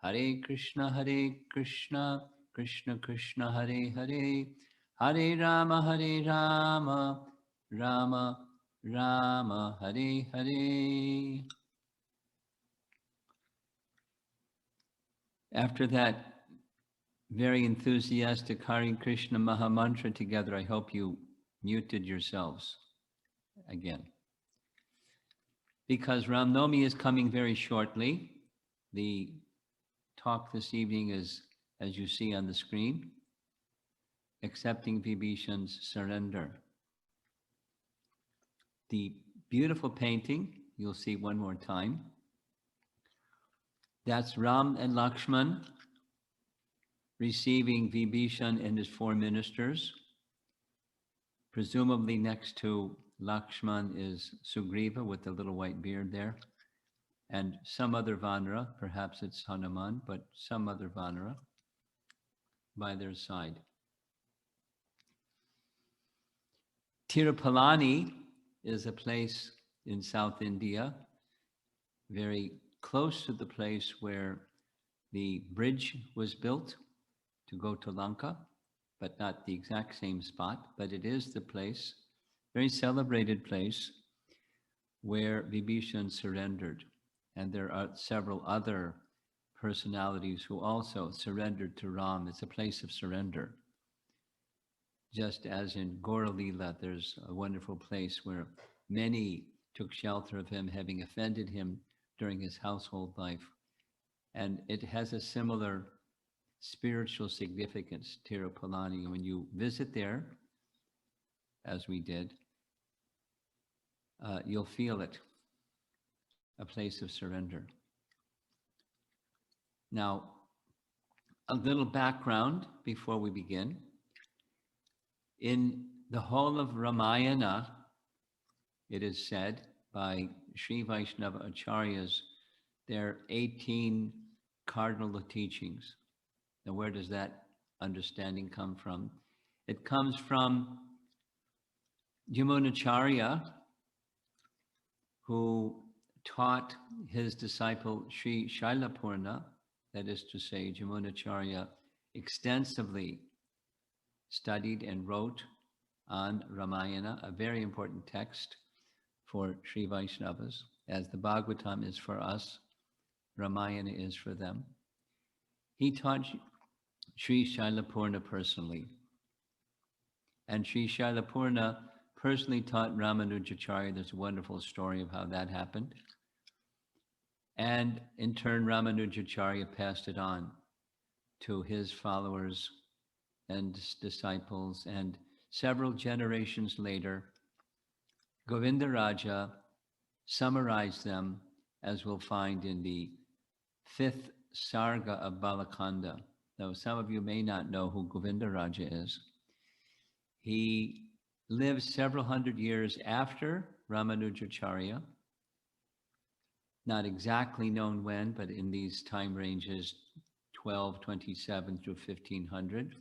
Hare Krishna, Krishna Krishna, Hare Hare, Hare Rama, Rama Rama, Hare Hare. After that very enthusiastic Hare Krishna Maha Mantra together, I hope you muted yourselves again. Because Ram Navami is coming very shortly. The talk this evening is, as you see on the screen, accepting Vibhishan's surrender. The beautiful painting, you'll see one more time. That's Ram and Lakshman receiving Vibhishan and his 4 ministers. Presumably next to Lakshman is Sugriva with the little white beard there, and some other Vanara, perhaps it's Hanuman, but some other Vanara by their side. Tirupalani is a place in South India, very close to the place where the bridge was built to go to Lanka, but not the exact same spot, but it is the place, very celebrated place, where Vibhishan surrendered. And there are several other personalities who also surrendered to Ram. It's a place of surrender. Just as in Gaura-lila, there's a wonderful place where many took shelter of him, having offended him during his household life. And it has a similar spiritual significance, Tirupalani. When you visit there, as we did, you'll feel it, a place of surrender. Now, a little background before we begin. In the whole of Ramayana, it is said by Sri Vaishnava Acharyas, there are 18 cardinal teachings. Now, where does that understanding come from? It comes from Yamunacharya, who taught his disciple Sri Shailapurna, that is to say, Yamunacharya extensively studied and wrote on Ramayana, a very important text for Sri Vaishnavas, as the Bhagavatam is for us, Ramayana is for them. He taught Sri Shailapurna personally. And Sri Shailapurna personally taught Ramanujacharya. There's a wonderful story of how that happened. And in turn, Ramanujacharya passed it on to his followers and disciples. And several generations later, Govindaraja summarized them, as we'll find in the 5th Sarga of Balakanda. Though some of you may not know who Govindaraja is. He lived several hundred years after Ramanujacharya. Not exactly known when, but in these time ranges, 1227 through 1500.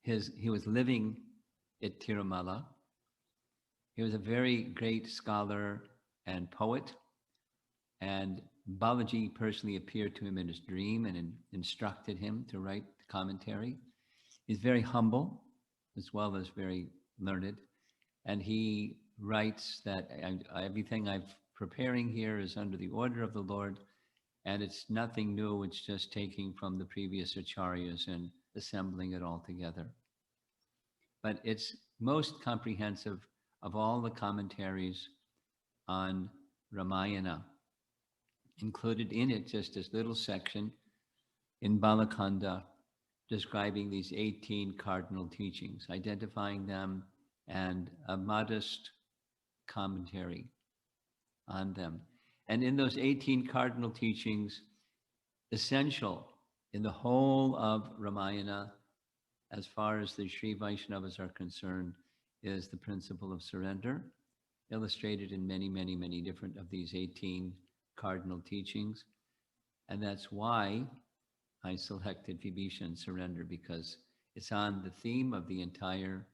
He was living at Tirumala. He was a very great scholar and poet, and Balaji personally appeared to him in his dream and instructed him to write the commentary. He's very humble as well as very learned, and he writes that everything I'm preparing here is under the order of the Lord, and it's nothing new, it's just taking from the previous acharyas and assembling it all together. But it's most comprehensive of all the commentaries on Ramayana. Included in it just this little section in Balakanda describing these 18 cardinal teachings, identifying them, and a modest commentary on them. And in those 18 cardinal teachings, essential in the whole of Ramayana, as far as the Sri Vaishnavas are concerned, is the principle of surrender, illustrated in many, many, many different of these 18 cardinal teachings. And that's why I selected Vibhishan surrender, because it's on the theme of the entire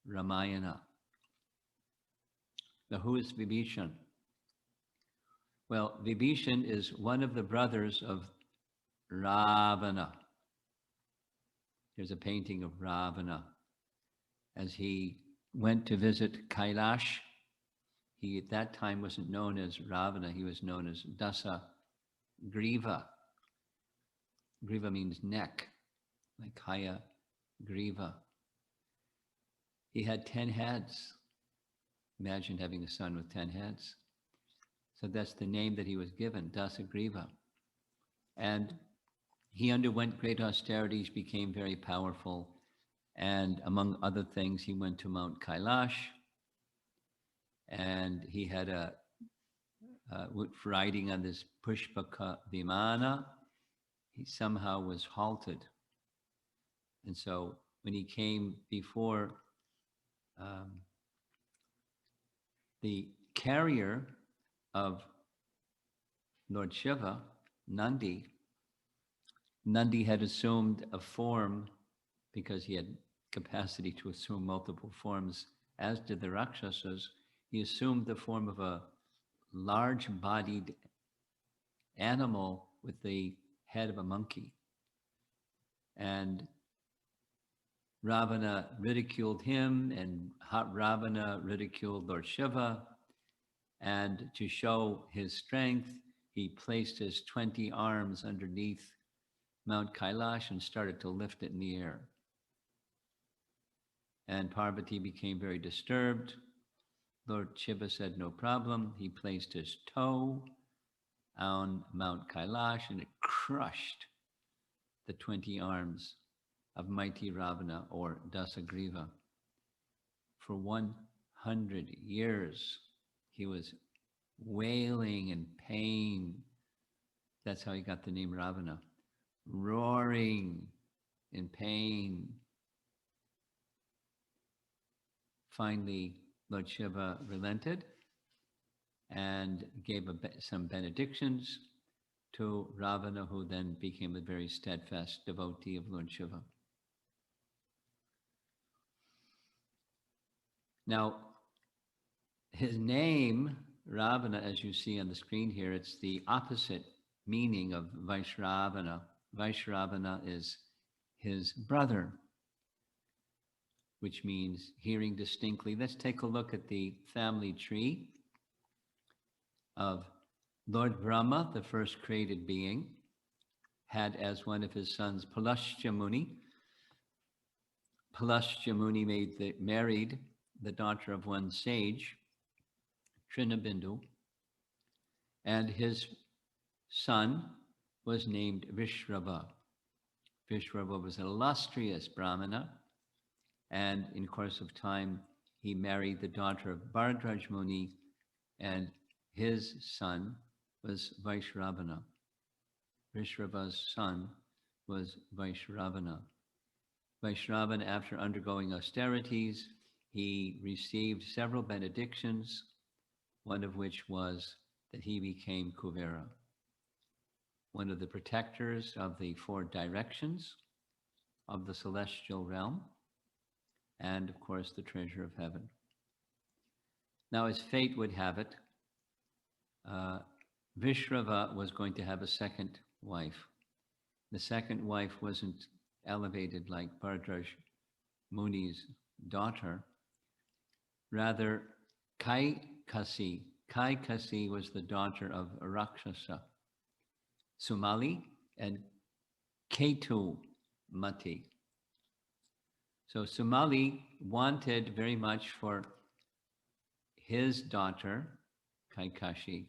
Ramayana. Now, who is Vibhishan? Well, Vibhishan is one of the brothers of Ravana. There's a painting of Ravana as he went to visit Kailash. He at that time wasn't known as Ravana, he was known as Dasa Griva. Griva means neck, like Haya Griva. He had 10 heads. Imagine having a son with 10 heads. So that's the name that he was given, Dasa Griva. And he underwent great austerities, became very powerful. And among other things, he went to Mount Kailash. And he had riding on this Pushpaka Vimana, he somehow was halted. And so when he came before the carrier of Lord Shiva, Nandi had assumed a form because he had capacity to assume multiple forms, as did the Rakshasas. He assumed the form of a large-bodied animal with the head of a monkey. And Ravana ridiculed him, and Ravana ridiculed Lord Shiva. And to show his strength, he placed his 20 arms underneath Mount Kailash and started to lift it in the air. And Parvati became very disturbed. Lord Shiva said, no problem. He placed his toe on Mount Kailash and it crushed the 20 arms of mighty Ravana, or Dasagriva. For 100 years, he was wailing in pain. That's how he got the name Ravana. Roaring in pain. Finally, Lord Shiva relented and gave some benedictions to Ravana, who then became a very steadfast devotee of Lord Shiva. Now, his name, Ravana, as you see on the screen here, it's the opposite meaning of Vaishravana. Vaishravana is his brother, which means hearing distinctly. Let's take a look at the family tree of Lord Brahma, the first created being, had as one of his sons Pulashtya Muni. Pulashtya Muni married the daughter of one sage, Trinabindu, and his son was named Vishrava. Vishrava was an illustrious Brahmana, and in course of time, he married the daughter of Bhardraj Muni, and his son was Vaishravana. Vishrava's son was Vaishravana. Vaishravana, after undergoing austerities, he received several benedictions, one of which was that he became Kuvera, one of the protectors of the 4 directions of the celestial realm, and of course the treasure of heaven. Now, as fate would have it, Vishrava was going to have a second wife. The second wife wasn't elevated like Bhardraj Muni's daughter. Rather, Kaikasi was the daughter of Rakshasa, Sumali, and Ketu Mati. So Sumali wanted very much for his daughter, Kaikashi,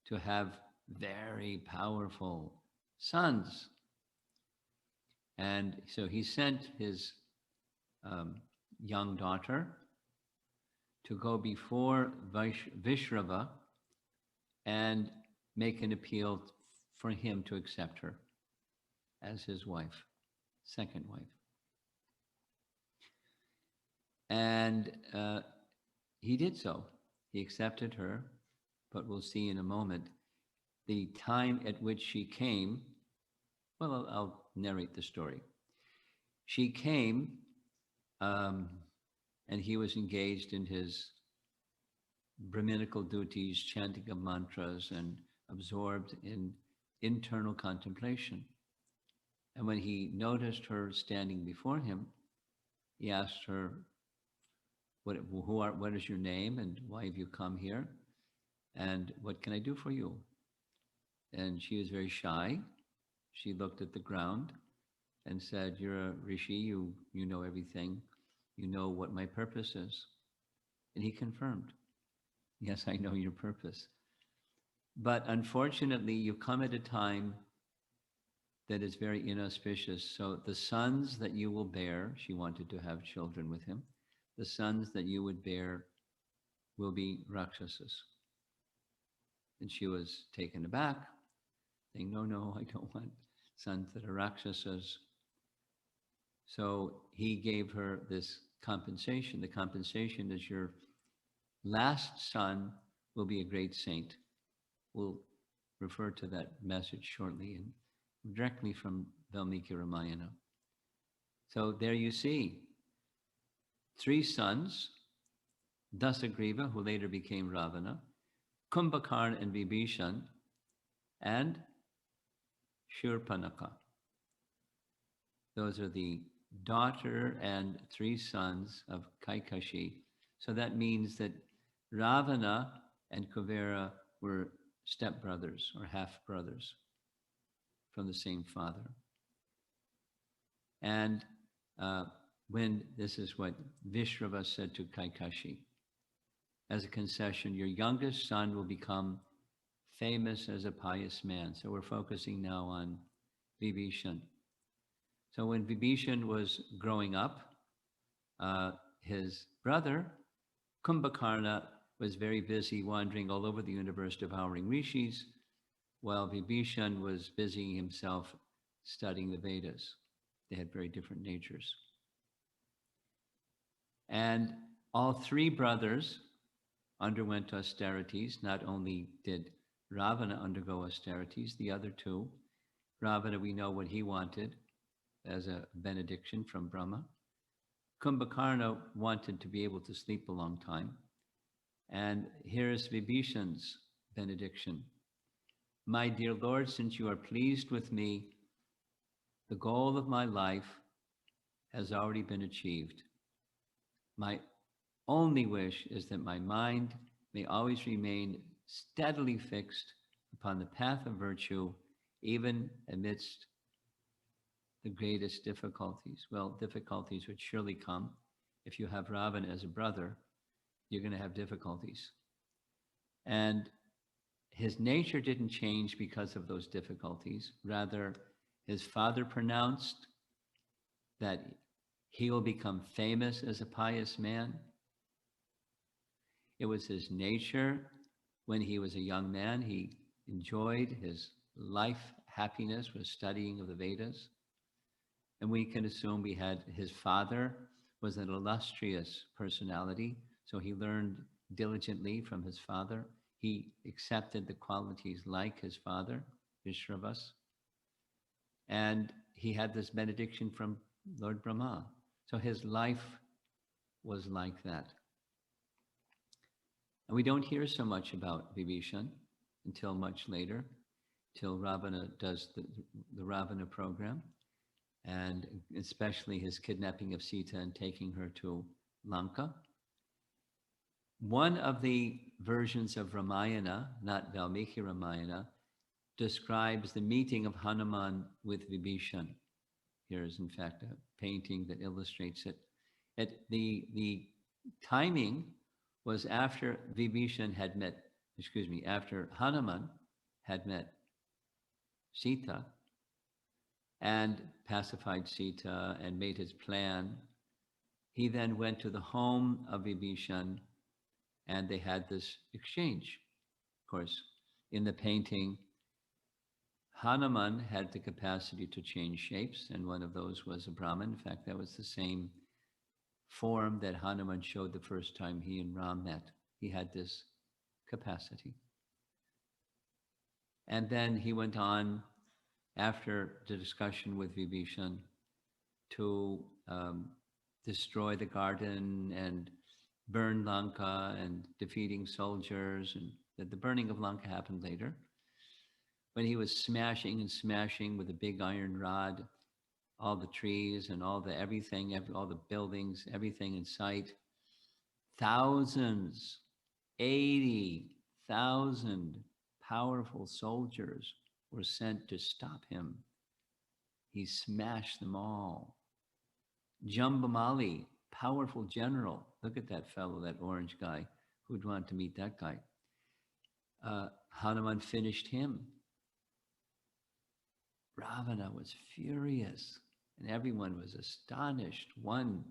to have very powerful sons. And so he sent his young daughter to go before Vishrava and make an appeal for him to accept her as his wife, second wife. And he did so. He accepted her, but we'll see in a moment the time at which she came. Well, I'll narrate the story. She came, and he was engaged in his Brahminical duties, chanting of mantras and absorbed in internal contemplation. And when he noticed her standing before him, he asked her, what is your name and why have you come here? And what can I do for you? And she was very shy. She looked at the ground and said, you're a rishi, you know everything. You know what my purpose is. And he confirmed, yes, I know your purpose. But unfortunately, you come at a time that is very inauspicious. So the sons that you will bear, she wanted to have children with him, the sons that you would bear will be Rakshasas. And she was taken aback, saying, no, I don't want sons that are Rakshasas. So he gave her this compensation. The compensation is your last son will be a great saint. We'll refer to that message shortly and directly from Valmiki Ramayana. So there you see 3 sons, Dasagriva, who later became Ravana, Kumbhakarna and Vibhishana, and Shurpanaka. Those are the daughter and 3 sons of Kaikashi. So that means that Ravana and Kuvera were stepbrothers or half-brothers from the same father. And when this is what Vishrava said to Kaikashi, as a concession, your youngest son will become famous as a pious man. So we're focusing now on Vibhishana. So when Vibhishana was growing up, his brother, Kumbhakarna, was very busy wandering all over the universe devouring rishis, while Vibhishana was busying himself studying the Vedas. They had very different natures. And all 3 brothers underwent austerities. Not only did Ravana undergo austerities, the other 2. Ravana, we know what he wanted as a benediction from Brahma. Kumbhakarna wanted to be able to sleep a long time. And here is Vibhishana's benediction. My dear Lord, since you are pleased with me, the goal of my life has already been achieved. My only wish is that my mind may always remain steadily fixed upon the path of virtue, even amidst the greatest difficulties. Well, difficulties would surely come. If you have Ravana as a brother, you're going to have difficulties. And his nature didn't change because of those difficulties. Rather, his father pronounced that he will become famous as a pious man. It was his nature. When he was a young man, he enjoyed his life happiness with studying of the Vedas. And we can assume we had his father was an illustrious personality, so he learned diligently from his father. He accepted the qualities like his father, Vishravas. And he had this benediction from Lord Brahma. So his life was like that. And we don't hear so much about Vibhishana until much later, till Ravana does the Ravana program, and especially his kidnapping of Sita and taking her to Lanka. One of the versions of Ramayana, not Valmiki Ramayana, describes the meeting of Hanuman with Vibhishana. Here is, in fact, a painting that illustrates it. The timing was after after Hanuman had met Sita and pacified Sita and made his plan. He then went to the home of Vibhishana and they had this exchange. Of course, in the painting, Hanuman had the capacity to change shapes, and one of those was a Brahman. In fact, that was the same form that Hanuman showed the first time he and Ram met. He had this capacity. And then he went on, after the discussion with Vibhishana, to destroy the garden and burn Lanka and defeating soldiers. And the burning of Lanka happened later. when he was smashing and smashing with a big iron rod all the trees and all the everything, all the buildings, everything in sight. Thousands, 80,000 powerful soldiers were sent to stop him. He smashed them all. Jambamali, powerful general. Look at that fellow, that orange guy. Who'd want to meet that guy? Hanuman finished him. Ravana was furious, and everyone was astonished. One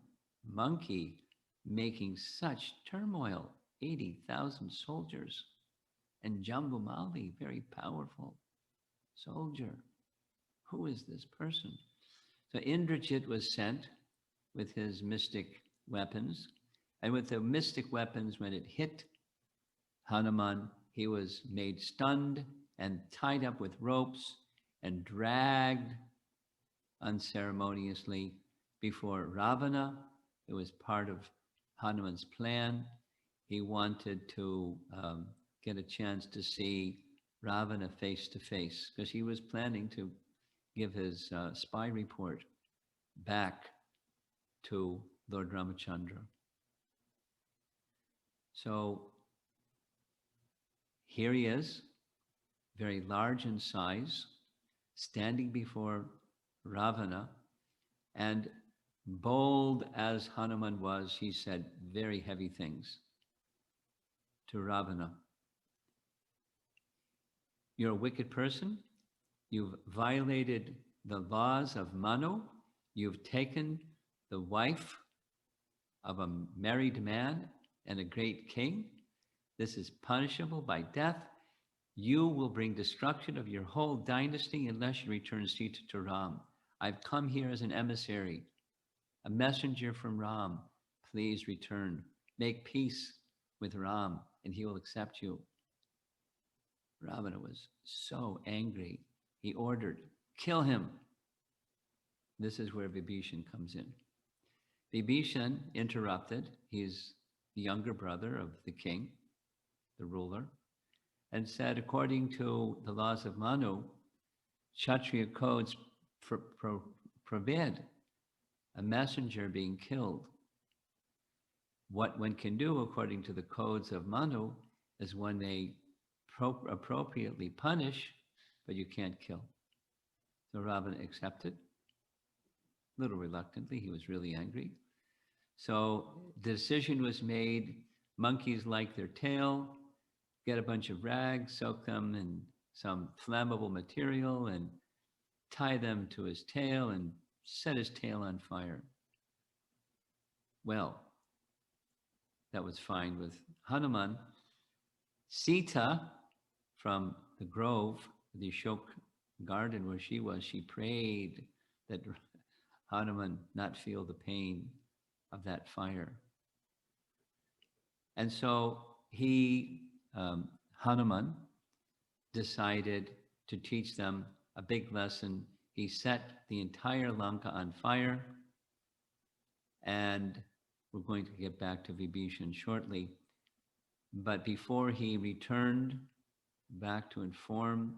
monkey making such turmoil, 80,000 soldiers, and Jambumali, very powerful soldier. Who is this person? So Indrajit was sent with his mystic weapons, and with the mystic weapons, when it hit Hanuman, he was made stunned and tied up with ropes and dragged unceremoniously before Ravana. It was part of Hanuman's plan. He wanted to get a chance to see Ravana face to face, because he was planning to give his spy report back to Lord Ramachandra. So here he is, very large in size, standing before Ravana, and bold as Hanuman was, he said very heavy things to Ravana. You're a wicked person. You've violated the laws of Manu. You've taken the wife of a married man and a great king. This is punishable by death. You will bring destruction of your whole dynasty unless you return Sita to Ram. I've come here as an emissary, a messenger from Ram. Please return. Make peace with Ram, and he will accept you. Ravana was so angry. He ordered, kill him. This is where Vibhishana comes in. Vibhishana interrupted. He's the younger brother of the king, the ruler, and said, according to the laws of Manu, Kshatriya codes forbid a messenger being killed. What one can do, according to the codes of Manu, is one may appropriately punish, but you can't kill. So Ravana accepted, a little reluctantly. He was really angry. So the decision was made. Monkeys like their tail. Get a bunch of rags, soak them in some flammable material, and tie them to his tail and set his tail on fire. Well, that was fine with Hanuman. Sita, from the grove, the Ashok garden where she was, she prayed that Hanuman not feel the pain of that fire. And so Hanuman decided to teach them a big lesson. He set the entire Lanka on fire, and we're going to get back to Vibhishana shortly. But before he returned back to inform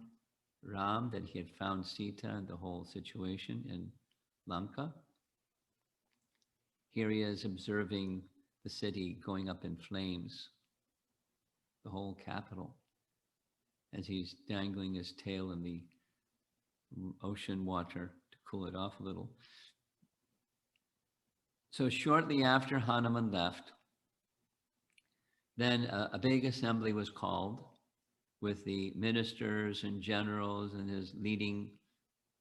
Ram that he had found Sita and the whole situation in Lanka, here he is observing the city going up in flames, the whole capital, as he's dangling his tail in the ocean water to cool it off a little. So shortly after Hanuman left, then a big assembly was called with the ministers and generals and his leading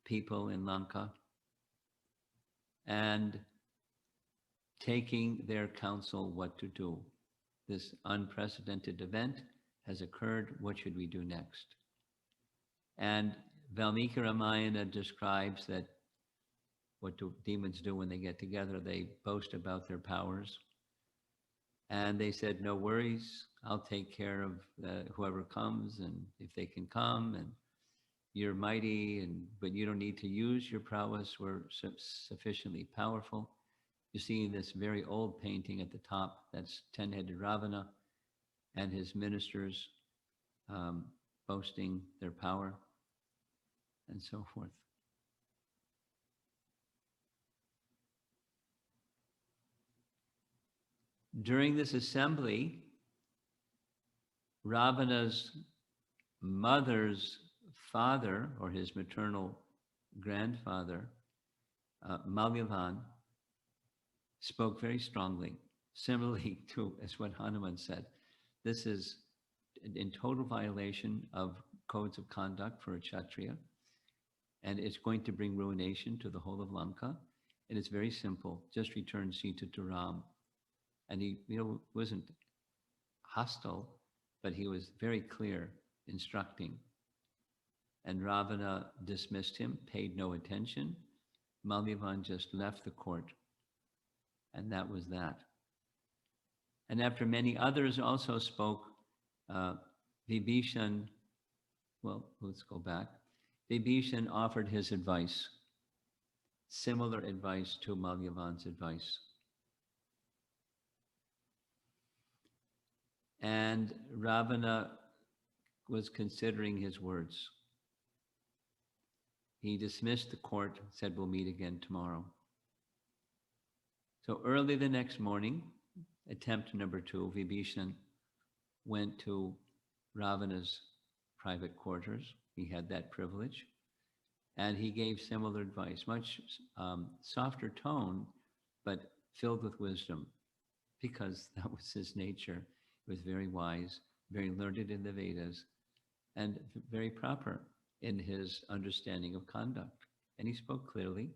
people in Lanka, and taking their counsel what to do. This unprecedented event has occurred. What should we do next? And Valmiki Ramayana describes that what do demons do when they get together? They boast about their powers. And they said, no worries, I'll take care of whoever comes, and if they can come, and you're mighty, but you don't need to use your prowess. We're sufficiently powerful. You see this very old painting at the top, that's 10-headed Ravana and his ministers boasting their power. and so forth. During this assembly, Ravana's mother's father, or his maternal grandfather, Malyavan, spoke very strongly, similarly to as what Hanuman said. This is in total violation of codes of conduct for a Kshatriya, and it's going to bring ruination to the whole of Lanka. And it's very simple: just return Sita to Ram. And he, wasn't hostile, but he was very clear, instructing. And Ravana dismissed him, paid no attention. Malyavan just left the court. And that was that. And after many others also spoke, Vibhishan, well, let's go back. Vibhishan offered his advice, similar advice to Malyavan's advice. And Ravana was considering his words. He dismissed the court, said, we'll meet again tomorrow. So early the next morning, attempt number 2, Vibhishan went to Ravana's private quarters. He had that privilege. And he gave similar advice, much softer tone, but filled with wisdom, because that was his nature. He was very wise, very learned in the Vedas, and very proper in his understanding of conduct. And he spoke clearly.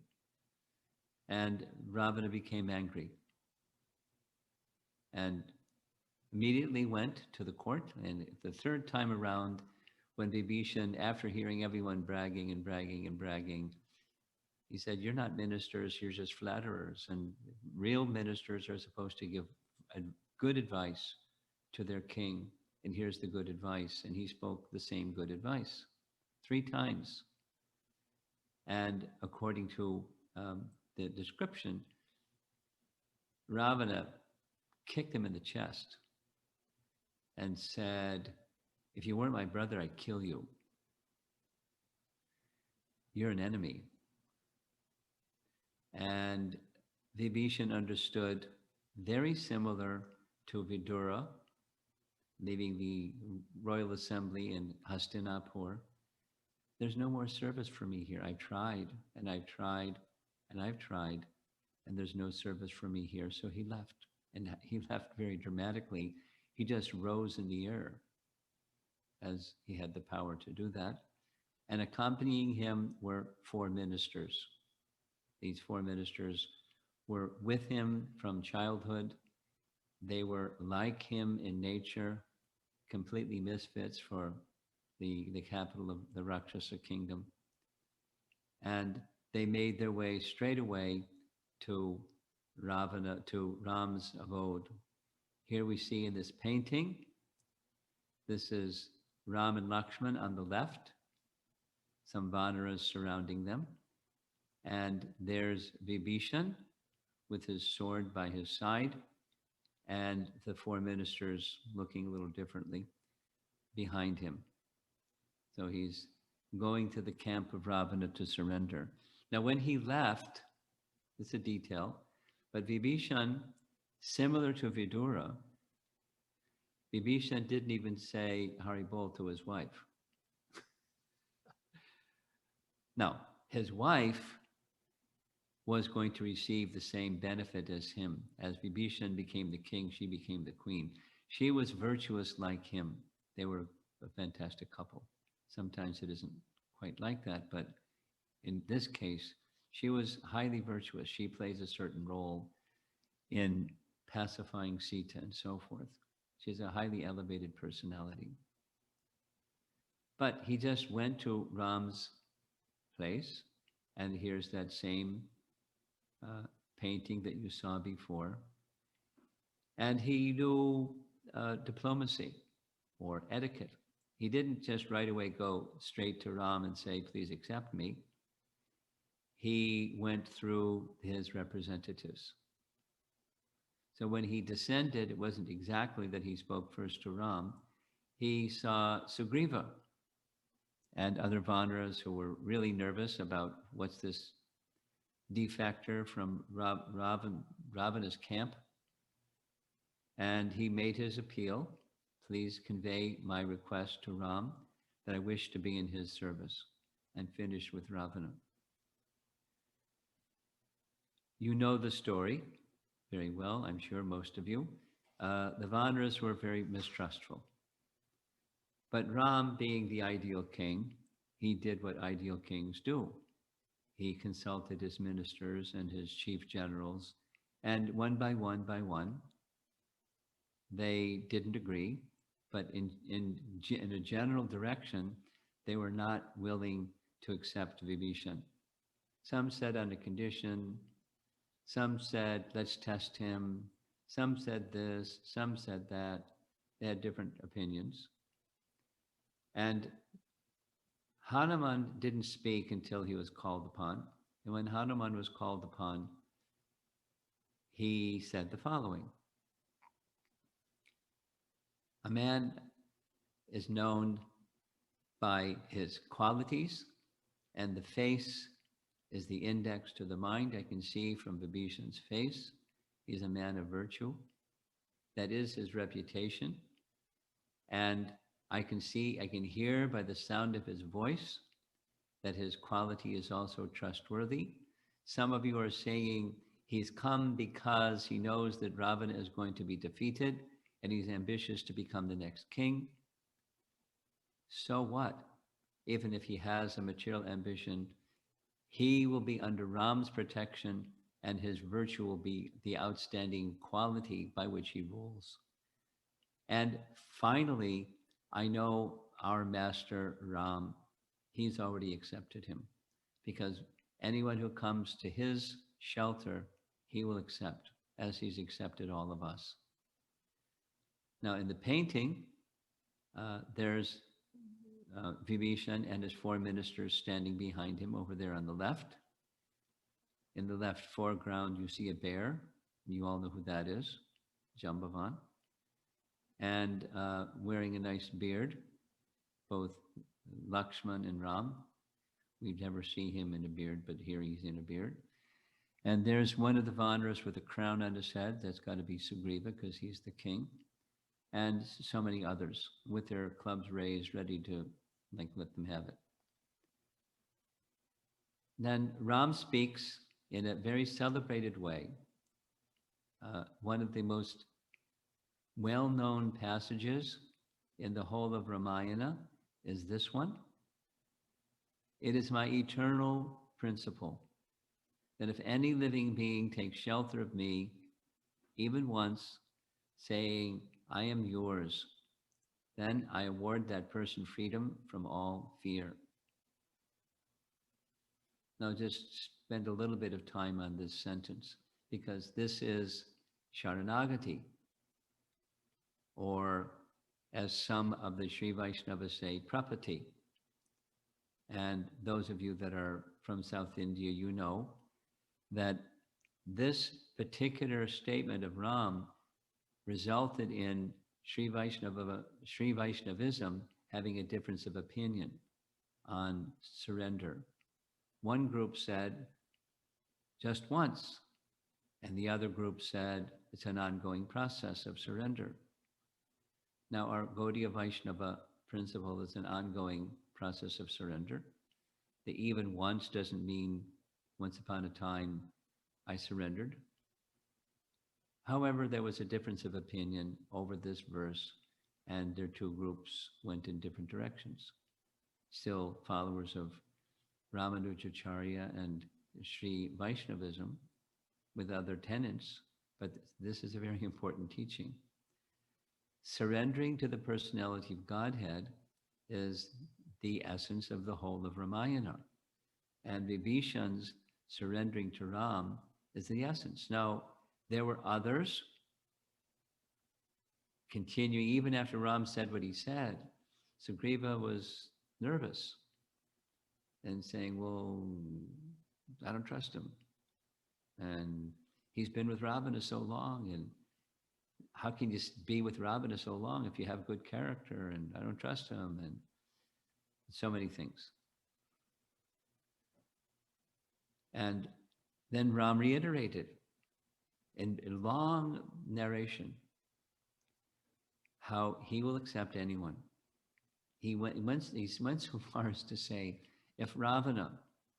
And Ravana became angry and immediately went to the court. And the third time around, when Vibhishan, after hearing everyone bragging and bragging and bragging, he said, you're not ministers, you're just flatterers. And real ministers are supposed to give good advice to their king. And here's the good advice. And he spoke the same good advice 3 times. And according to the description, Ravana kicked him in the chest and said, if you weren't my brother, I'd kill you. You're an enemy. And Vibhishan understood, very similar to Vidura, leaving the royal assembly in Hastinapur. There's no more service for me here. I've tried, and I've tried, and I've tried, and there's no service for me here. So he left, and he left very dramatically. He just rose in the air, as he had the power to do that. And accompanying him were 4 ministers. These 4 ministers were with him from childhood. They were like him in nature, completely misfits for the capital of the Rakshasa kingdom. And they made their way straight away to Ram's abode. Here we see in this painting, this is Ram and Lakshman on the left, some Vanaras surrounding them. And there's Vibhishan with his sword by his side, and the 4 ministers looking a little differently behind him. So he's going to the camp of Ravana to surrender. Now, when he left, it's a detail, but Vibhishan, similar to Vidura, Vibhishan didn't even say Haribol to his wife. Now, his wife was going to receive the same benefit as him. As Vibhishan became the king, she became the queen. She was virtuous like him. They were a fantastic couple. Sometimes it isn't quite like that, but in this case, she was highly virtuous. She plays a certain role in pacifying Sita and so forth. She's a highly elevated personality. But he just went to Ram's place, and here's that same painting that you saw before. And he knew diplomacy or etiquette. He didn't just right away go straight to Ram and say, please accept me. He went through his representatives. So when he descended, it wasn't exactly that he spoke first to Ram. He saw Sugriva, and other Vanaras who were really nervous about what's this defector from Ravana's camp. And he made his appeal. Please convey my request to Ram that I wish to be in his service, and finished with Ravana. You know the story very well, I'm sure most of you. The Vanaras were very mistrustful. But Ram, being the ideal king, he did what ideal kings do. He consulted his ministers and his chief generals, and one by one, they didn't agree, but in a general direction, they were not willing to accept Vibhishan. Some said on a condition, some said, let's test him, some said this, some said that. They had different opinions. And Hanuman didn't speak until he was called upon. And when Hanuman was called upon, he said the following. A man is known by his qualities, and the face is the index to the mind. I can see from Vibhishan's face, he's a man of virtue. That is his reputation. And I can hear by the sound of his voice that his quality is also trustworthy. Some of you are saying he's come because he knows that Ravana is going to be defeated and he's ambitious to become the next king. So what? Even if he has a material ambition, he will be under Ram's protection, and his virtue will be the outstanding quality by which he rules. And finally, I know our master Ram, he's already accepted him, because anyone who comes to his shelter, he will accept, as he's accepted all of us. Now, in the painting, there's Vibhishan and his four ministers standing behind him over there on the left. In the left foreground, you see a bear. You all know who that is, Jambavan. And wearing a nice beard, both Lakshman and Ram. We'd never see him in a beard, but here he's in a beard. And there's one of the Vanaras with a crown on his head. That's got to be Sugriva, because he's the king. And so many others with their clubs raised, ready to let them have it. Then Ram speaks in a very celebrated way. One of the most well-known passages in the whole of Ramayana is this one. It is my eternal principle that if any living being takes shelter of me, even once, saying, I am yours, then I award that person freedom from all fear. Now just spend a little bit of time on this sentence, because this is Sharanagati, or as some of the Sri Vaishnavas say, Prapati. And those of you that are from South India, you know that this particular statement of Ram resulted in Sri Vaishnavism having a difference of opinion on surrender. One group said, just once, and the other group said, it's an ongoing process of surrender. Now, our Gaudiya Vaishnava principle is an ongoing process of surrender. The even once doesn't mean once upon a time I surrendered. However, there was a difference of opinion over this verse, and their two groups went in different directions. Still followers of Ramanujacharya and Sri Vaishnavism with other tenets, but this is a very important teaching. Surrendering to the personality of Godhead is the essence of the whole of Ramayana. And Vibhishan's surrendering to Ram is the essence. Now, there were others continuing, even after Ram said what he said. Sugriva was nervous and saying, well, I don't trust him. And he's been with Ravana so long, and how can you be with Ravana so long if you have good character? And I don't trust him. And So many things. And then Ram reiterated in long narration how he will accept anyone. He went so far as to say, if Ravana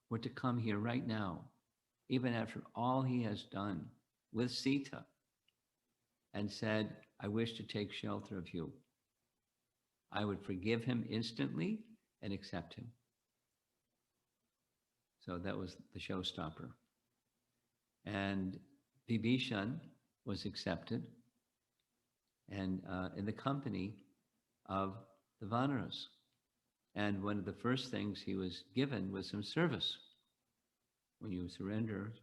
were to come here right now, even after all he has done with Sita, and said, I wish to take shelter of you, I would forgive him instantly and accept him. So that was the showstopper. And Vibhishana was accepted, and in the company of the Vanaras. And one of the first things he was given was some service. When you surrender,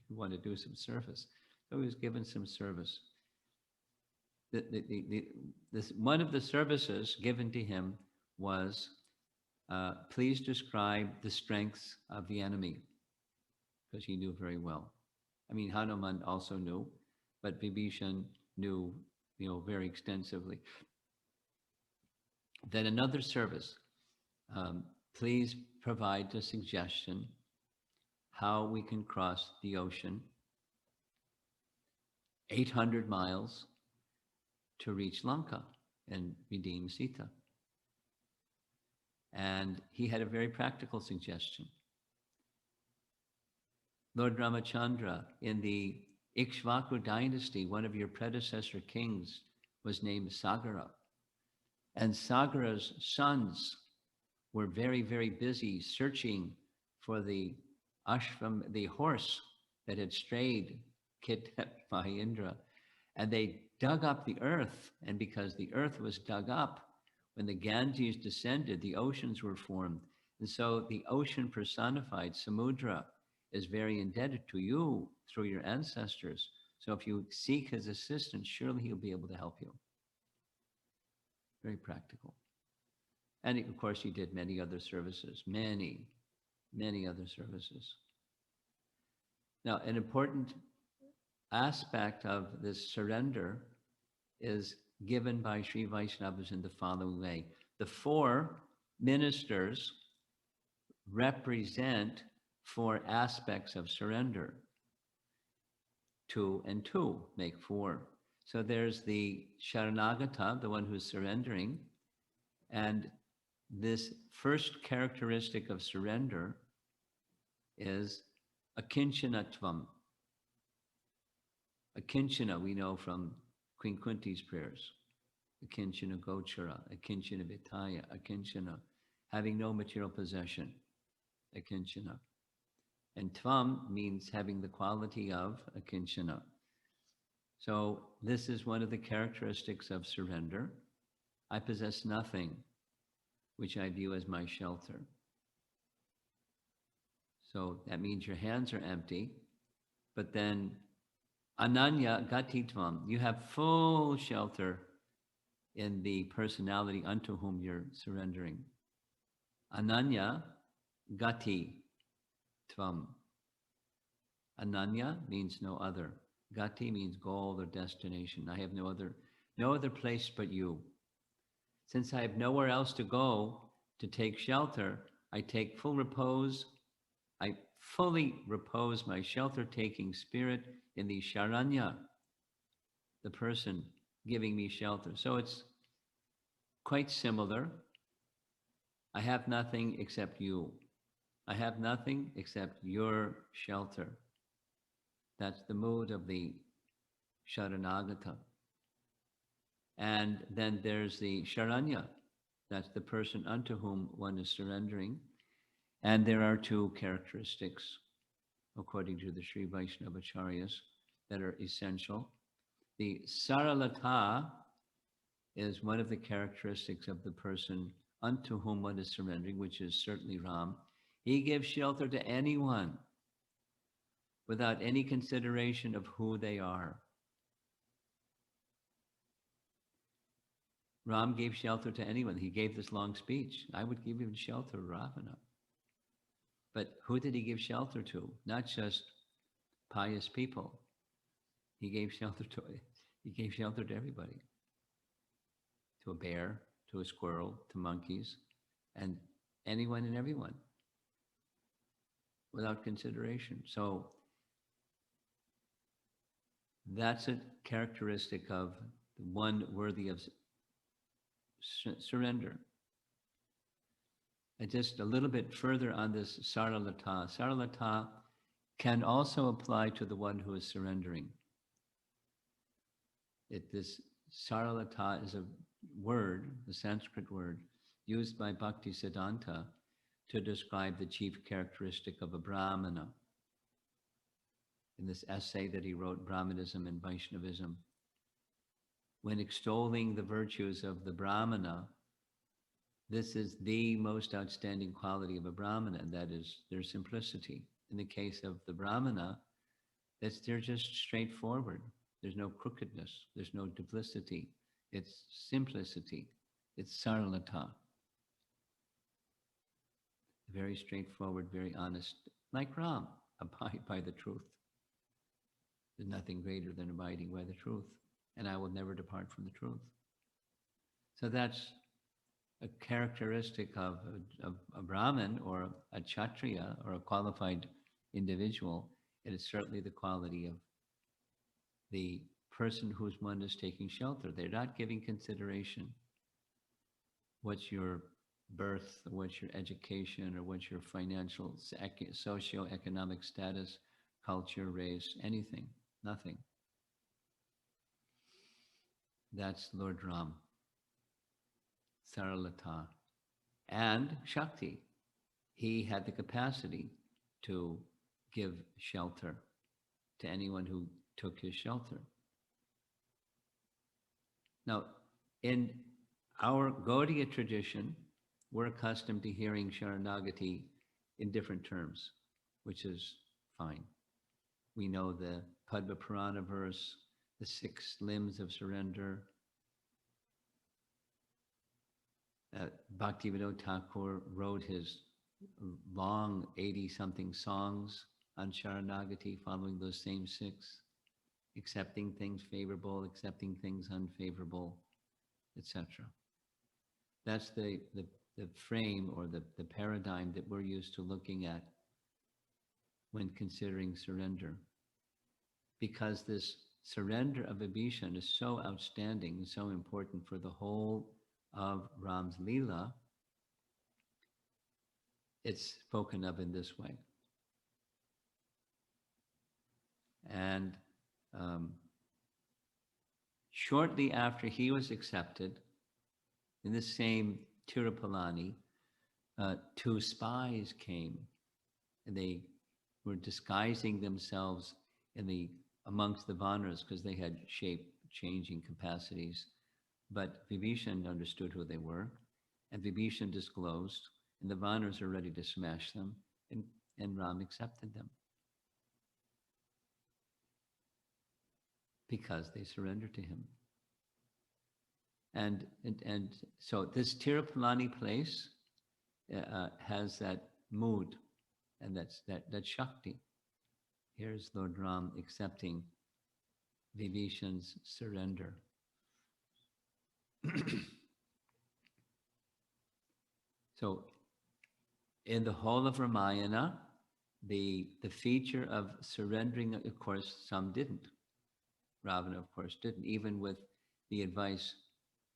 you want to do some service. So he was given some service. One of the services given to him was, please describe the strengths of the enemy, because he knew very well. I mean, Hanuman also knew, but Vibhishan knew, very extensively. Then another service, please provide a suggestion how we can cross the ocean 800 miles to reach Lanka and redeem Sita. And he had a very practical suggestion. Lord Ramachandra, in the Ikshvaku dynasty, one of your predecessor kings was named Sagara. And Sagara's sons were very, very busy searching for the ashram, the horse that had strayed, kidnapped by Indra. And they dug up the earth. And because the earth was dug up, when the Ganges descended, the oceans were formed. And so the ocean personified, Samudra, is very indebted to you through your ancestors. So if you seek his assistance, surely he'll be able to help you. Very practical. And of course, he did many other services, many other services. Now, an important aspect of this surrender is given by Sri Vaishnavas in the following way. The four ministers represent four aspects of surrender. 2 and 2 make 4. So there's the Sharanagata, the one who's surrendering, and this first characteristic of surrender is akinchanatvam. Akinchana, we know from Queen Kunti's prayers. Akinchana gochara, akinchana vitaya, akinchana, having no material possession. Akinchana. And tvam means having the quality of akinchana. So this is one of the characteristics of surrender. I possess nothing which I view as my shelter. So that means your hands are empty, but then ananya gatitvam, you have full shelter in the personality unto whom you're surrendering. Ananya gati tvam. Ananya means no other. Gati means goal or destination. I have no other place but you. Since I have nowhere else to go to take shelter, I take full repose. I fully repose my shelter-taking spirit in the Sharanya, the person giving me shelter. So it's quite similar. I have nothing except you. I have nothing except your shelter. That's the mood of the Sharanagata. And then there's the Sharanya. That's the person unto whom one is surrendering. And there are two characteristics, according to the Sri Vaishnavacharyas, that are essential. The Saralata is one of the characteristics of the person unto whom one is surrendering, which is certainly Ram. He gives shelter to anyone without any consideration of who they are. Ram gave shelter to anyone. He gave this long speech. I would give him shelter, Ravana. But who did he give shelter to? Not just pious people. He gave shelter to everybody. To a bear, to a squirrel, to monkeys. And anyone and everyone without consideration. So that's a characteristic of the one worthy of surrender. And just a little bit further on this saralata. Saralata can also apply to the one who is surrendering. This saralata is a word, a Sanskrit word, used by Bhakti Siddhanta to describe the chief characteristic of a Brahmana. In this essay that he wrote, Brahmanism and Vaishnavism, when extolling the virtues of the Brahmana, this is the most outstanding quality of a Brahmana, and that is their simplicity. In the case of the Brahmana, they're just straightforward. There's no crookedness. There's no duplicity. It's simplicity. It's saralata. Very straightforward, very honest. Like Ram, abide by the truth. There's nothing greater than abiding by the truth. And I will never depart from the truth. So that's a characteristic of a Brahmin or a Kshatriya or a qualified individual. It is certainly the quality of the person whose one is taking shelter. They're not giving consideration. What's your birth, or what's your education, or what's your financial, socio-economic status, culture, race, anything, nothing. That's Lord Ram. Saralata. And Shakti. He had the capacity to give shelter to anyone who took his shelter. Now, in our Gaudiya tradition, we're accustomed to hearing Sharanagati in different terms, which is fine. We know the Padma Purana verse, the 6 limbs of surrender. Bhaktivinoda Thakur wrote his long 80-something songs on Sharanagati, following those same 6, accepting things favorable, accepting things unfavorable, etc. That's the frame or the paradigm that we're used to looking at when considering surrender. Because this surrender of Vibhishana is so outstanding and so important for the whole of Ram's Leela, it's spoken of in this way. And shortly after he was accepted, in the same Tirupalani, 2 spies came, and they were disguising themselves amongst the Vanaras because they had shape-changing capacities. But Vibhishana understood who they were, and Vibhishana disclosed, and the Vanaras are ready to smash them, and Ram accepted them because they surrendered to him. And so this Tirupalani place has that mood, and that's that Shakti. Here's Lord Ram accepting Vibhishana's surrender. So in the whole of Ramayana, the feature of surrendering, of course, some didn't. Ravana, of course, didn't, even with the advice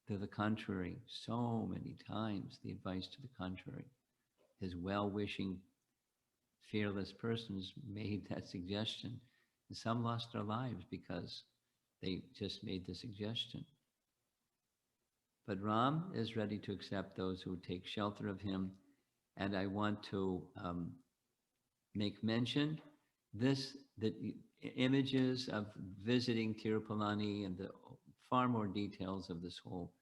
to the contrary. So many times the advice to the contrary. His well-wishing, fearless persons made that suggestion, and some lost their lives because they just made the suggestion. But Ram is ready to accept those who take shelter of him, and I want to make mention that images of visiting Tirupalani and the far more details of this whole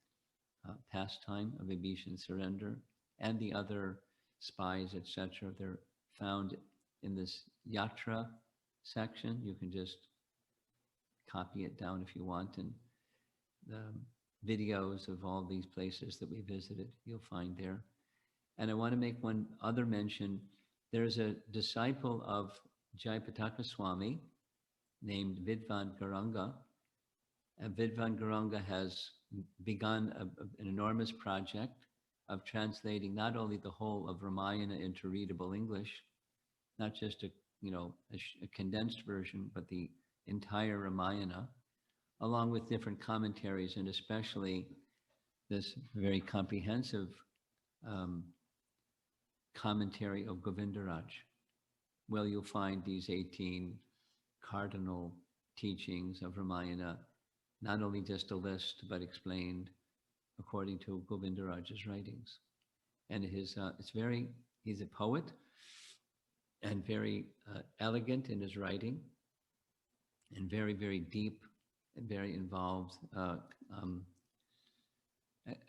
pastime of Vibhishana surrender and the other spies, etc. They're found in this Yatra section. You can just copy it down if you want, and the videos of all these places that we visited, you'll find there. And I want to make one other mention. There's a disciple of Jayapataka Swami named Vidvan Garanga. And Vidvan Garanga has begun an enormous project of translating not only the whole of Ramayana into readable English, not just a condensed version, but the entire Ramayana, along with different commentaries, and especially this very comprehensive um, commentary of Govindaraj. Well, you'll find these 18 cardinal teachings of Ramayana, not only just a list, but explained according to Govindaraj's writings. And he's a poet and very elegant in his writing, and very, very deep and very involved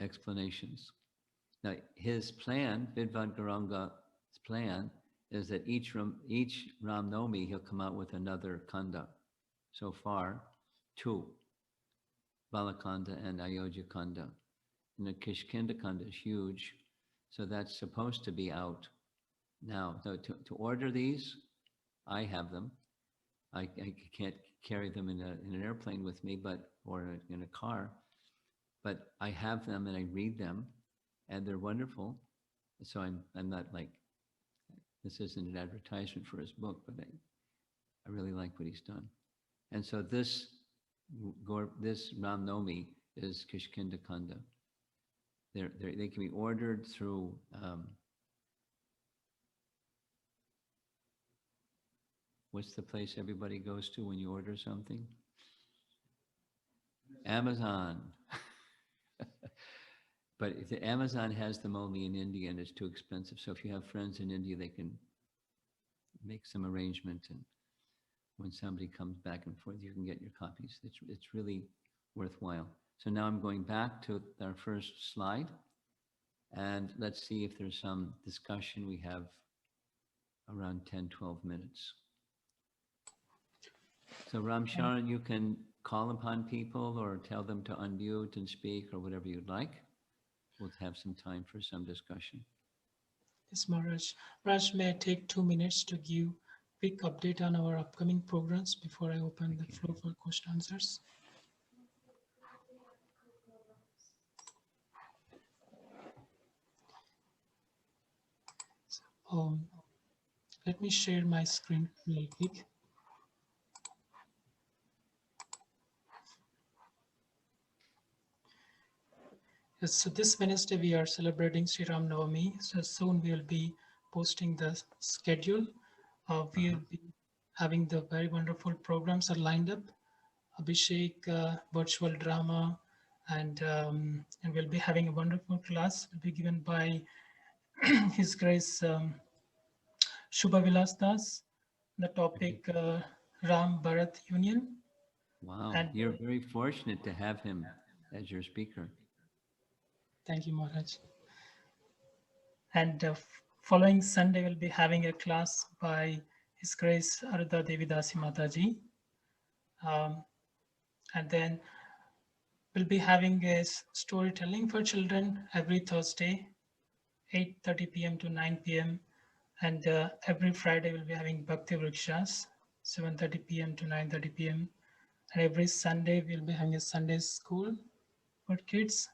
explanations. Now, his plan, Vidvan Garanga's plan, is that each Ram Nomi, he'll come out with another kanda. So far, 2, Balakanda and Ayodhya Kanda. And the Kishkinda Kanda is huge, so that's supposed to be out now. So to order these, I have them. I can't carry them in an airplane with me, or in a car, but I have them and I read them, and they're wonderful. So I'm not like, this isn't an advertisement for his book, but I really like what he's done. And so this Ram Nomi is Kishkinda Kanda. They can be ordered through what's the place everybody goes to when you order something? Amazon. But if the Amazon has them only in India, and it's too expensive. So if you have friends in India, they can make some arrangement, and when somebody comes back and forth, you can get your copies. It's really worthwhile. So now I'm going back to our first slide, and let's see if there's some discussion. We have around 10, 12 minutes. So Ram Sharan, you can call upon people or tell them to unmute and speak, or whatever you'd like. We'll have some time for some discussion. Yes, Maharaj. Maharaj, may I take 2 minutes to give quick update on our upcoming programs before I open the floor for question answers? So, let me share my screen real quick. Yes, so this Wednesday we are celebrating Sri Ram Navami. So soon we will be posting the schedule. We will be having the very wonderful programs are lined up. Abhishek, virtual drama, and we'll be having a wonderful class. Will be given by His Grace Shubha Vilas Das. The topic Ram Bharat Union. Wow, And you're very fortunate to have him as your speaker. thank you, Maharaj. And following Sunday, we'll be having a class by His Grace Arada Devi Dasi Mataji. And then we'll be having a storytelling for children every Thursday, 8:30 p.m. to 9 p.m. And every Friday, we'll be having Bhakti Vrikshas, 7:30 p.m. to 9:30 p.m. And every Sunday, we'll be having a Sunday school for kids.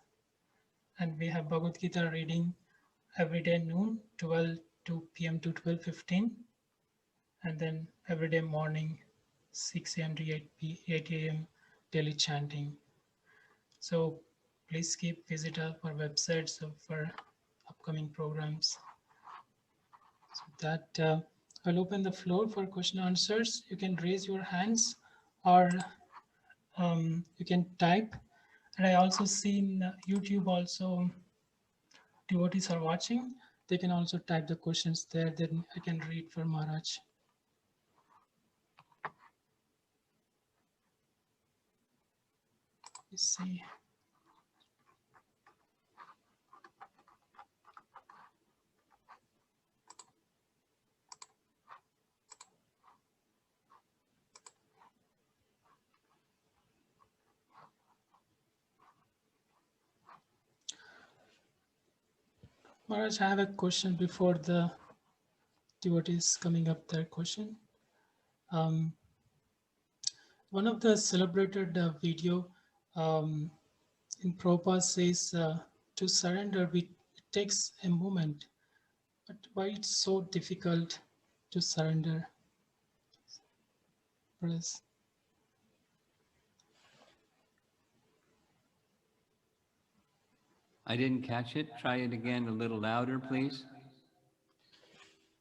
And we have Bhagavad Gita reading every day noon, 12 p.m. to 12:15. And then every day morning, 6 a.m. to 8 a.m. daily chanting. So please keep visit our websites for upcoming programs. So that I'll open the floor for question and answers. You can raise your hands, or you can type. And I also see in YouTube also devotees are watching. They can also type the questions there. Then I can read for Maharaj. Let's see. Maharaj, I have a question before the devotees coming up their question. One of the celebrated video in Prabhupada says to surrender, it takes a moment, but why it's so difficult to surrender? Brothers. I didn't catch it. Try it again a little louder, please.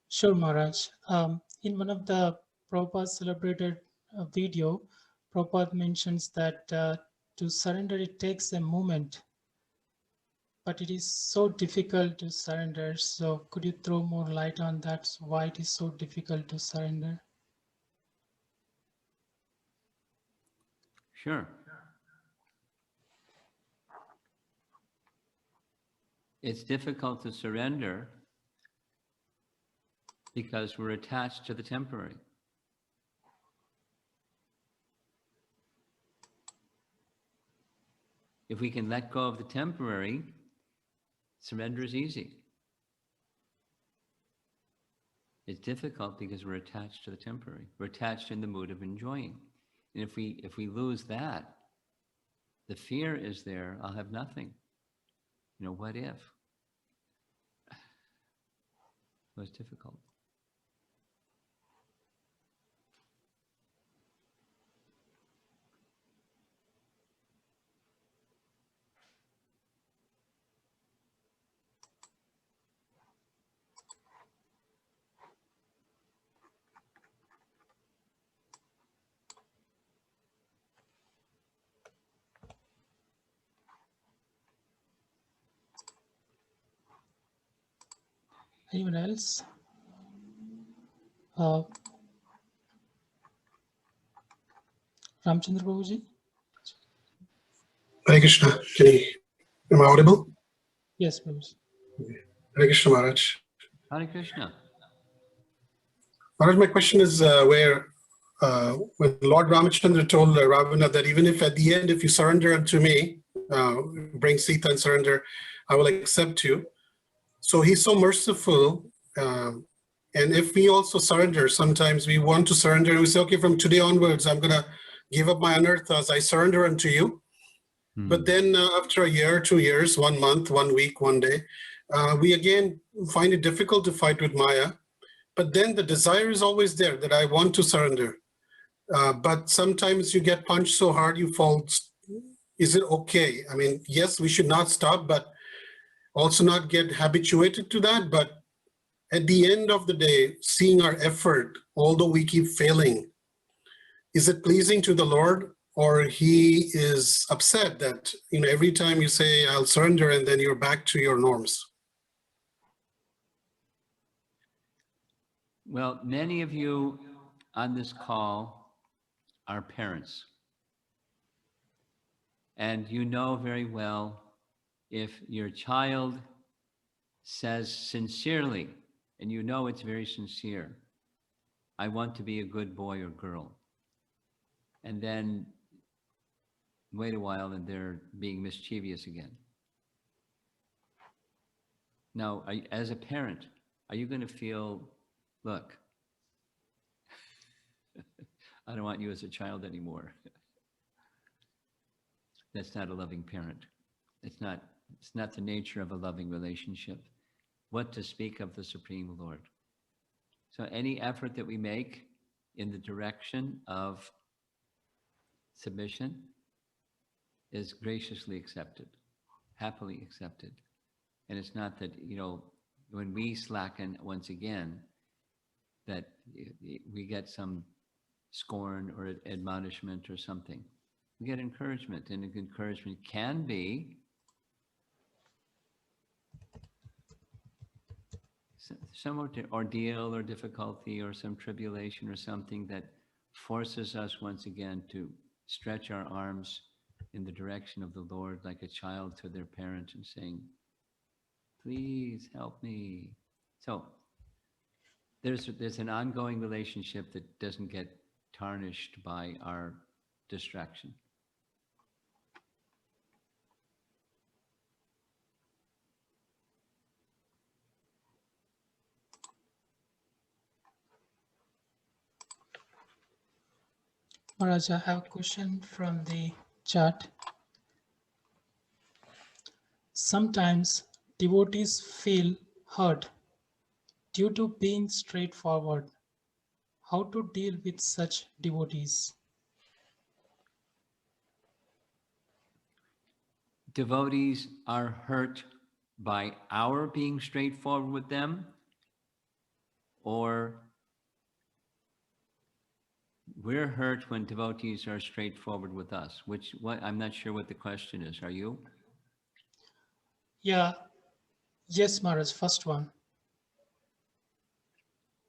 Sure, Maharaj. In one of the Prabhupada celebrated video, Prabhupada mentions that to surrender it takes a moment, but it is so difficult to surrender. So could you throw more light on that? So why it is so difficult to surrender? Sure. It's difficult to surrender because we're attached to the temporary. If we can let go of the temporary, surrender is easy. It's difficult because we're attached to the temporary. We're attached in the mood of enjoying. And if we lose that, the fear is there, I'll have nothing. You know, what if? So it's difficult. Anyone else? Ramchandra Prabhuji? Hare Krishna. Am I audible? Yes, Prabhuji. Hare Krishna Maharaj. Hare Krishna. Maharaj, my question is when Lord Ramachandra told Ravana that even if at the end, if you surrender unto me, bring Sita and surrender, I will accept you. So he's so merciful. And if we also surrender, sometimes we want to surrender and we say, okay, from today onwards, I'm going to give up my anarthas. I surrender unto you. But then after a year, 2 years, 1 month, 1 week, 1 day, we again find it difficult to fight with Maya. But then the desire is always there that I want to surrender. But sometimes you get punched so hard you fall. Is it okay? I mean, yes, we should not stop, but also not get habituated to that. But at the end of the day, seeing our effort, although we keep failing, is it pleasing to the Lord? Or he is upset that, you know, every time you say, I'll surrender, and then you're back to your norms? Well, many of you on this call are parents. And you know very well if your child says sincerely, and you know it's very sincere, I want to be a good boy or girl. And then wait a while and they're being mischievous again. Now, as a parent, are you going to feel, look, I don't want you as a child anymore? That's not a loving parent. It's not the nature of a loving relationship. What to speak of the Supreme Lord? So any effort that we make in the direction of submission is graciously accepted, happily accepted. And it's not that, you know, when we slacken once again, that we get some scorn or admonishment or something. We get encouragement, and encouragement can be some ordeal or difficulty or some tribulation or something that forces us once again to stretch our arms in the direction of the Lord like a child to their parent and saying, please help me. So there's an ongoing relationship that doesn't get tarnished by our distraction. Maharaj, I have a question from the chat. Sometimes devotees feel hurt due to being straightforward. How to deal with such devotees? Devotees are hurt by our being straightforward with them, or we're hurt when devotees are straightforward with us. I'm not sure what the question is. Are you? Yeah, yes, Maharaj, first one.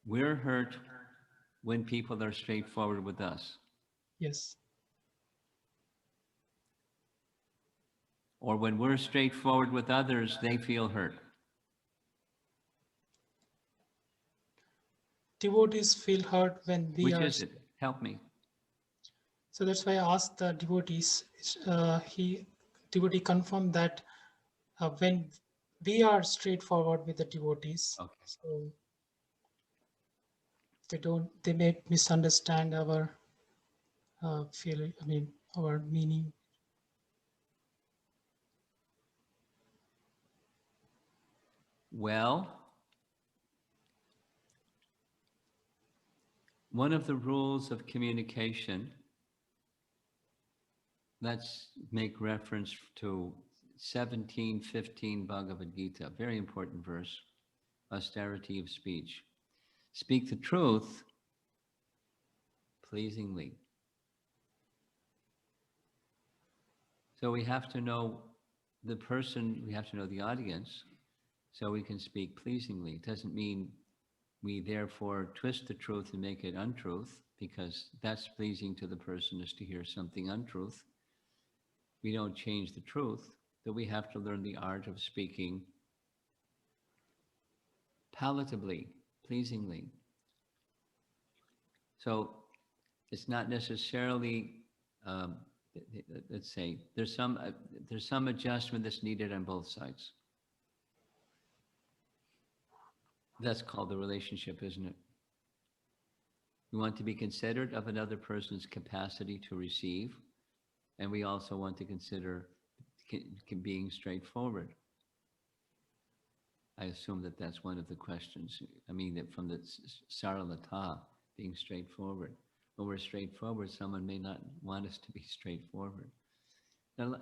We're hurt when people are straightforward with us. Yes. Or when we're straightforward with others, they feel hurt. Devotees feel hurt when we Which are. is it? Help me. So that's why I asked the devotees. Devotee confirmed that when we are straightforward with the devotees, Okay. so they may misunderstand our feeling. I mean, our meaning. Well, one of the rules of communication, let's make reference to 17:15 Bhagavad Gita, very important verse, austerity of speech. Speak the truth pleasingly. So we have to know the person, we have to know the audience, so we can speak pleasingly. It doesn't mean we therefore twist the truth and make it untruth, because that's pleasing to the person is to hear something untruth. We don't change the truth, but we have to learn the art of speaking palatably, pleasingly. So it's not necessarily, let's say, there's some adjustment that's needed on both sides. That's called the relationship, isn't it? We want to be considerate of another person's capacity to receive, and we also want to consider being straightforward. I assume that that's one of the questions. I mean, that from the saralata, being straightforward. When we're straightforward, someone may not want us to be straightforward. Now,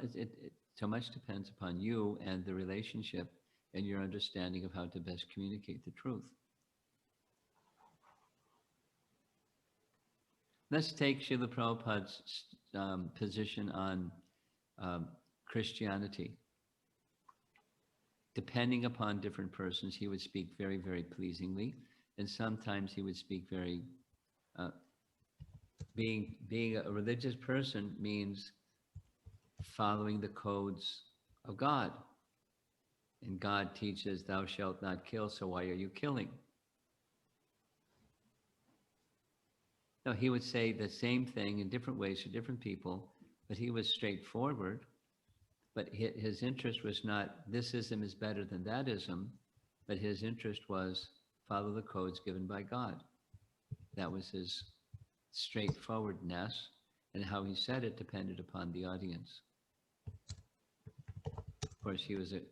so much depends upon you and the relationship and your understanding of how to best communicate the truth. Let's take Srila Prabhupada's position on Christianity. Depending upon different persons, he would speak very, very pleasingly, and sometimes he would speak very. Being a religious person means following the codes of God, and God teaches, "Thou shalt not kill." So why are you killing? No, he would say the same thing in different ways to different people, but he was straightforward. But his interest was not, this ism is better than that ism, but his interest was follow the codes given by God. That was his straightforwardness, and how he said it depended upon the audience. Of course, he was a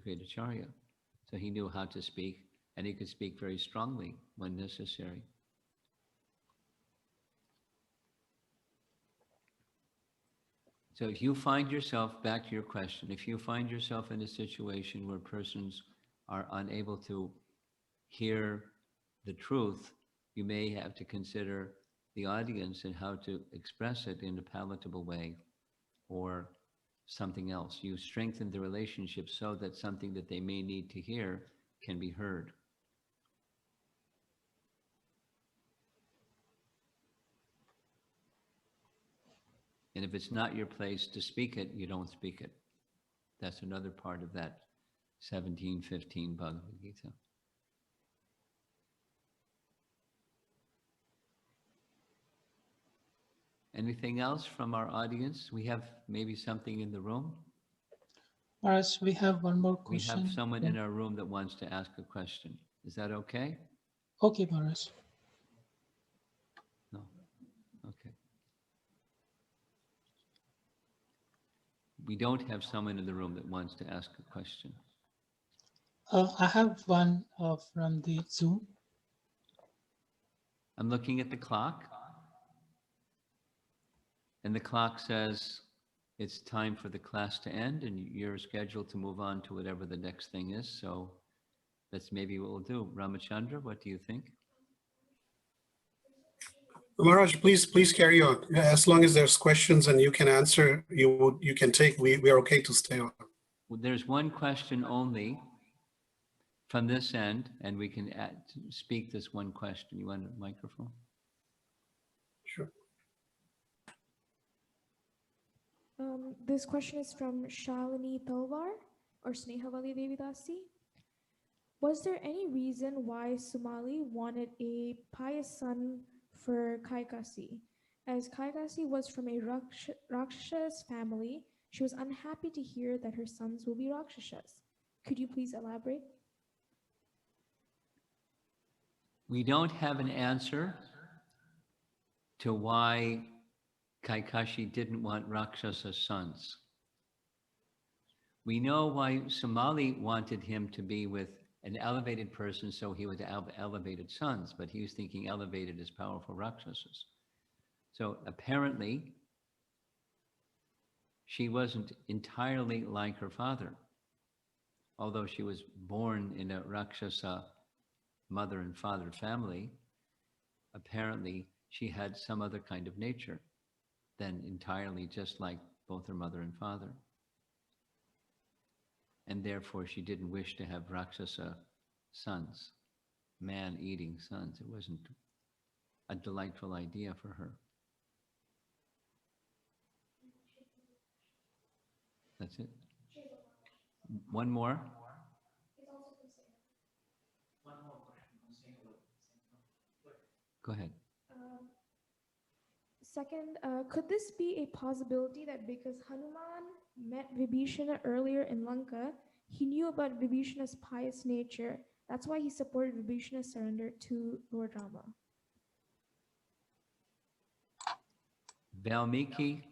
great acharya, so he knew how to speak, and he could speak very strongly when necessary. So if you find yourself, back to your question, if you find yourself in a situation where persons are unable to hear the truth, you may have to consider the audience and how to express it in a palatable way or something else. You strengthen the relationship so that something that they may need to hear can be heard. And if it's not your place to speak it, you don't speak it. That's another part of that 17:15 Bhagavad Gita. Anything else from our audience? We have maybe something in the room. Maharaj, we have one more We question. have someone in our room that wants to ask a question. Is that okay? Okay, Maharaj. No. Okay. We don't have someone in the room that wants to ask a question. I have one from the Zoom. I'm looking at the clock, and the clock says it's time for the class to end, and you're scheduled to move on to whatever the next thing is. So that's maybe what we'll do. Ramachandra, what do you think? Maharaj, please carry on. As long as there's questions and you can answer, you can take. We are okay to stay on. Well, there's one question only from this end, and we can speak this one question. You want a microphone? Sure. This question is from Shalini Talwar or Snehavali Devidasi. Was there any reason why Sumali wanted a pious son for Kaikasi? As Kaikasi was from a Rakshas family, she was unhappy to hear that her sons will be Rakshasas. Could you please elaborate? We don't have an answer to why Kaikashi didn't want Rakshasa sons. We know why Sumali wanted him to be with an elevated person so he would have elevated sons, but he was thinking elevated as powerful Rakshasas. So apparently, she wasn't entirely like her father, although she was born in a Rakshasa mother and father family. Apparently, she had some other kind of nature than entirely just like both her mother and father. And therefore, she didn't wish to have Rakshasa sons, man-eating sons. It wasn't a delightful idea for her. That's it. One more. Go ahead. Second, could this be a possibility that because Hanuman met Vibhishana earlier in Lanka, he knew about Vibhishana's pious nature? That's why he supported Vibhishana's surrender to Lord Rama. Valmiki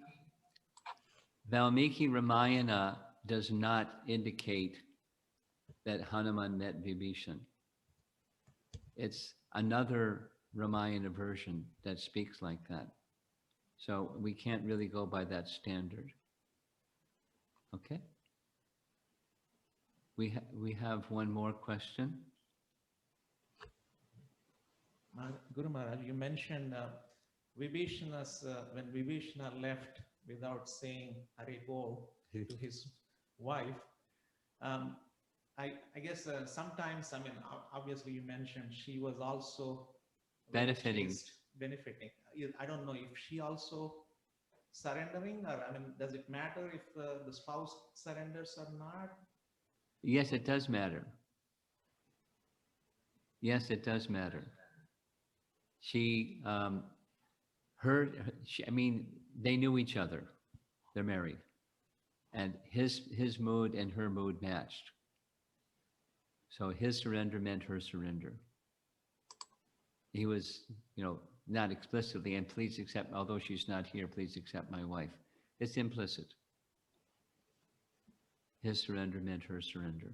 Ramayana does not indicate that Hanuman met Vibhishan. It's another Ramayana version that speaks like that. So we can't really go by that standard. Okay? We have one more question. Guru Maharaj, you mentioned Vibhishana's, when Vibhishana left without saying Hare Bol to his wife, I guess sometimes, I mean, obviously you mentioned she was also Benefiting. Benefiting. I don't know if she also surrendering, or I mean, does it matter if the spouse surrenders or not? Yes, it does matter. Yes, it does matter. I mean, they knew each other. They're married. And his mood and her mood matched. So his surrender meant her surrender. He was, not explicitly, and please accept, although she's not here, please accept my wife. It's implicit. His surrender meant her surrender.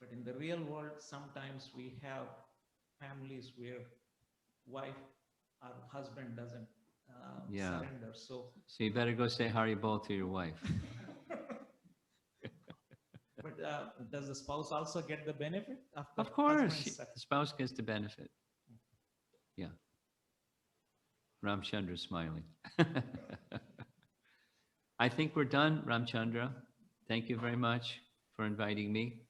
But in the real world, sometimes we have families where wife or husband doesn't surrender. So you better go say Haribol to your wife. But does the spouse also get the benefit of the Of course, husband's the spouse gets the benefit. Yeah. Ramchandra's smiling. I think we're done, Ramchandra. Thank you very much for inviting me.